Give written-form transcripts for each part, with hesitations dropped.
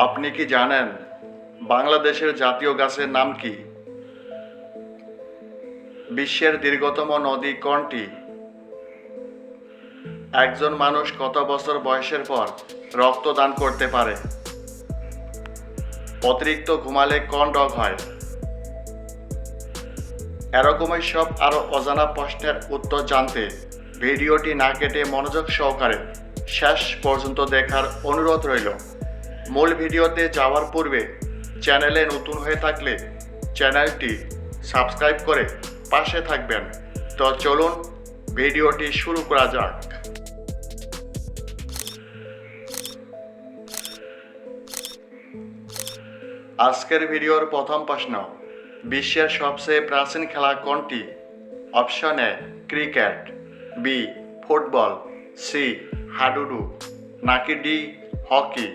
আপনি কি জানেন বাংলাদেশের জাতীয় গাছের নাম কি? বিশ্বের দীর্ঘতম নদী কোনটি? একজন মানুষ কত বছর বয়সের পর রক্তদান করতে পারে? অতিরিক্ত ঘুমালে কোন রোগ হয়? এরকমই সব আরও অজানা প্রশ্নের উত্তর জানতে ভিডিওটি না কেটে মনোযোগ সহকারে শেষ পর্যন্ত দেখার অনুরোধ রইল। মূল ভিডিওতে যাওয়ার পূর্বে চ্যানেলে নতুন হয়ে থাকলে চ্যানেলটি সাবস্ক্রাইব করে পাশে থাকবেন। তো চলুন ভিডিওটি শুরু করা যাক। আজকের ভিডিওর প্রথম প্রশ্ন, বিশ্বের সবচেয়ে প্রাচীন খেলা কোনটি? Option A cricket, B football, C hadudu, নাকি ডি হকি?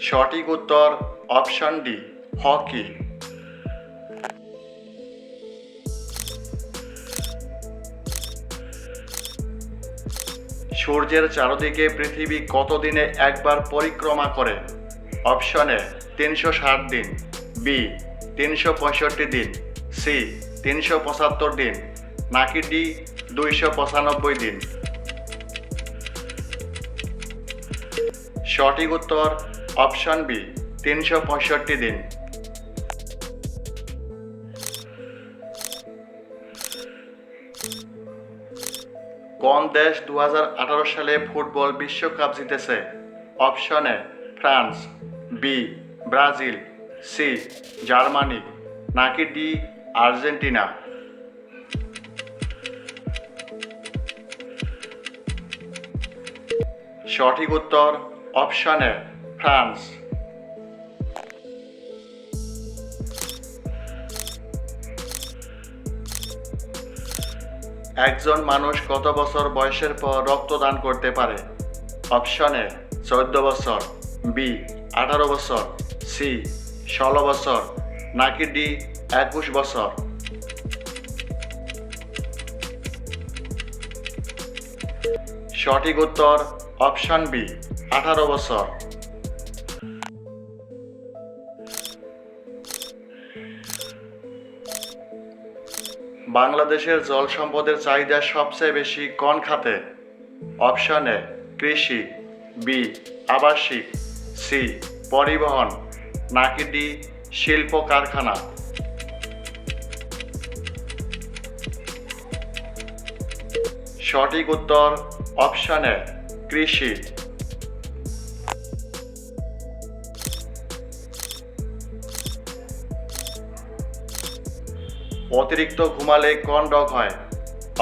সঠিক উত্তর অপশন ডি হকি। সূর্যের চারদিকে পৃথিবী কত দিনে একবার পরিক্রমা করে? অপশন এ 360 দিন, বি 365 দিন, সি 375 দিন, নাকি ডি 295 দিন? সঠিক উত্তর অপশন বি 365 দিন। কোন দেশ 2018 সালে ফুটবল বিশ্বকাপ জিতেছে? Option A France, B Brazil, C Germany, নাকি ডি আর্জেন্টিনা? সঠিক উত্তর অপশন এ ফ্রান্স। একজন মানুষ কত বছর বয়সের পর রক্তদান করতে পারে? অপশন এ 14 বছর, বি 18 বছর, সি 16 বছর, নাকি ডি 21 বছর? সঠিক উত্তর অপশন বি 18 বছর। বাংলাদেশের জল সম্পদের চাহিদা সবচেয়ে বেশি কোন খাতে? অপশন এ কৃষি, বি আবাসিক, সি পরিবহন, নাকি ডি শিল্প কারখানা? সঠিক উত্তর অপশন এ কৃষি। অতিরিক্ত ঘুমালে কোন রোগ হয়?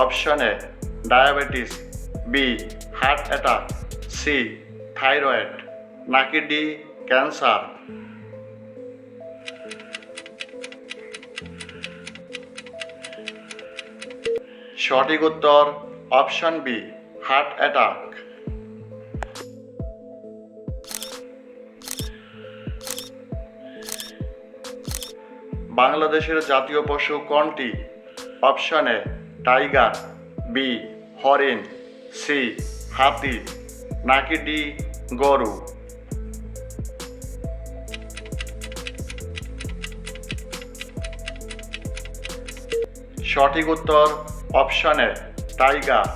Option A diabetes, B heart attack, C thyroid, নাকি ডি ক্যান্সার? সঠিক উত্তর অপশন বি হার্ট অ্যাটাক। বাংলাদেশের জাতীয় পশু কোনটি? অপশন এ টাইগার, বি হরিণ, সি হাতি, নাকি ডি গরু? সঠিক উত্তর অপশন এ টাইগার।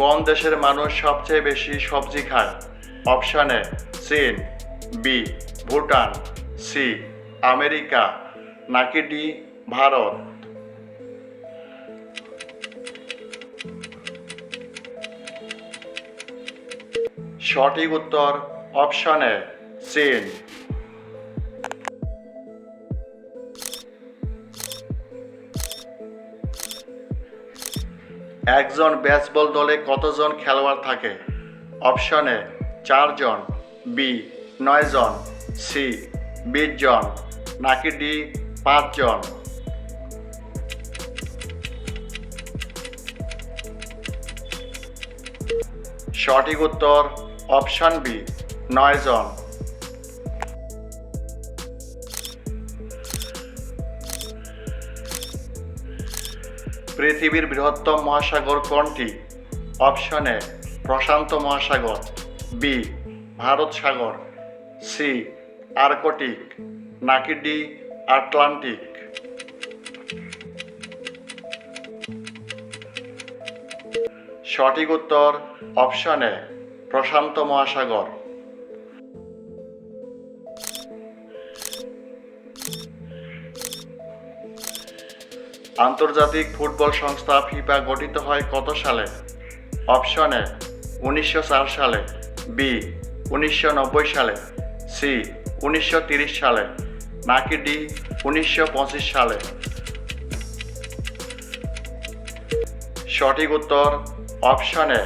কোন দেশের মানুষ সবচেয়ে বেশি সবজি খায়? অপশন এ চীন, বি ভুটান, সি আমেরিকা, নাকি ডি ভারত? সঠিক উত্তর অপশন এ চীন। একজন বেসবল দলে কতজন খেলোয়াড় থাকে? অপশন এ 4 জন, বি 9 জন, সি 20 জন, নাকি ডি 5 জন? সঠিক উত্তর অপশন বি 9 জন। পৃথিবীর বৃহত্তম মহাসাগর কোনটি? অপশন এ প্রশান্ত মহাসাগর, বি ভারত সাগর, সি আর্কটিক, নাকি ডি আটলান্টিক? সঠিক উত্তর অপশন এ প্রশান্ত মহাসাগর। আন্তর্জাতিক ফুটবল সংস্থা ফিফা গঠিত হয় কত সালে? অপশন এ 1904 সালে, বি 1990 সালে, সি 1930 সালে, নাকি ডি 1925 সালে? সঠিক উত্তর অপশন এ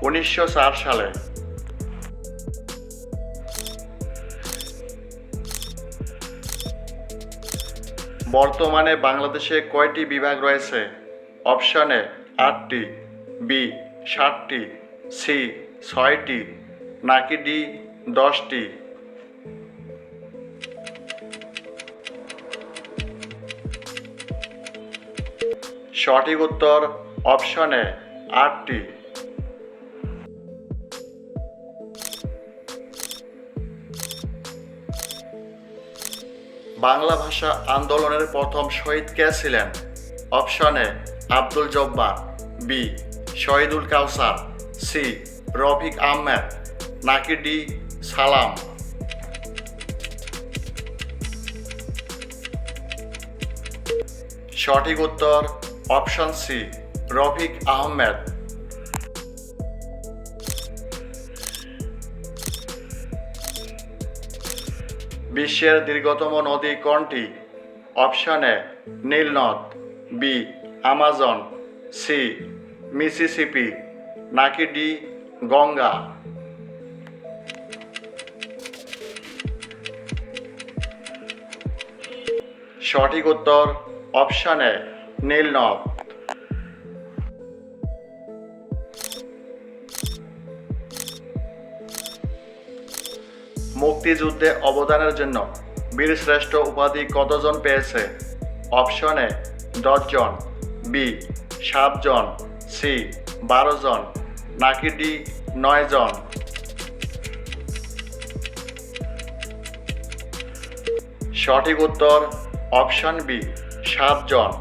1904 সালে। বর্তমানে বাংলাদেশে কয়টি বিভাগ রয়েছে? অপশন এ 8টি, বি 7টি, সি 6টি, নাকি ডি 10টি? সঠিক উত্তর অপশন এ 8টি। বাংলা ভাষা আন্দোলনের প্রথম শহীদ কে ছিলেন? Option A Abdul Jabbar, B Shahidul Kawsar, C Rafiq Ahmed, নাকি ডি সালাম? সঠিক উত্তর অপশন সি রফিক আহমেদ। বিশ্বের দীর্ঘতম নদী কোনটি? অপশন এ নীল নদ, বি আমাজন, সি মিসিসিপি, নাকি ডি গঙ্গা? সঠিক উত্তর অপশন এ নীল নদ। মুক্তিযুদ্ধে অবদানের জন্য বীরশ্রেষ্ঠ উপাধি কতজন পেয়েছে? অপশন এ 10 জন, বি 7 জন, সি 12 জন, নাকি ডি 9 জন? সঠিক উত্তর অপশন বি 7 জন।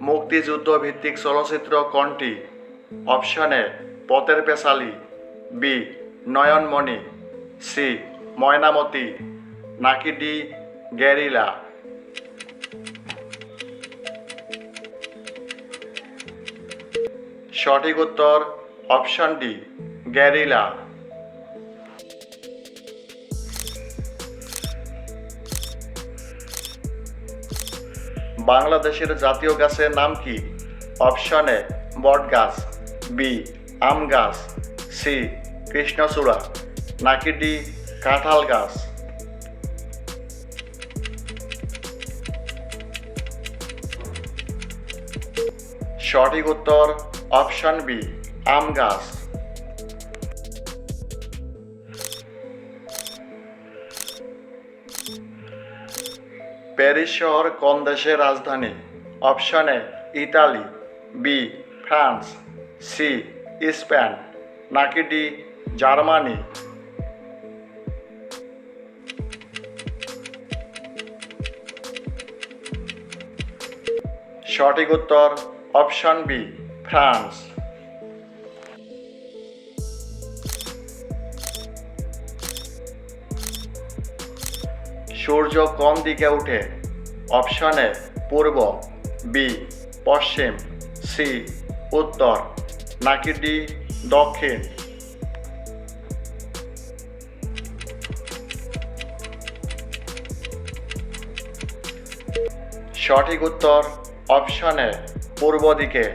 মুক্তিযুদ্ধ ভিত্তিক চলচ্চিত্র কোনটি? অপশন এ পথের পেশালি, বি নয়নমণি, সি ময়নামতি, নাকি ডি গেরিলা? সঠিক উত্তর অপশন ডি গেরিলা। বাংলাদেশের জাতীয় গাছের নাম কি? অপশন এ বট গাছ, বি আম গাছ, সি কৃষ্ণচূড়া, নাকি ডি কাঁঠাল গাছ? সঠিক উত্তর অপশন বি আম গাছ। প্যারিস শহর কোন দেশের রাজধানী? Option A Italy, B France, C Spain, নাকি ডি জার্মানি? সঠিক উত্তর অপশন বি ফ্রান্স। সূর্য কোন দিকে ওঠে? Option A Purba, B Paschim, C উত্তর, নাকি ডি দক্ষিণ? সঠিক উত্তর অপশন এ পূর্ব দিকে।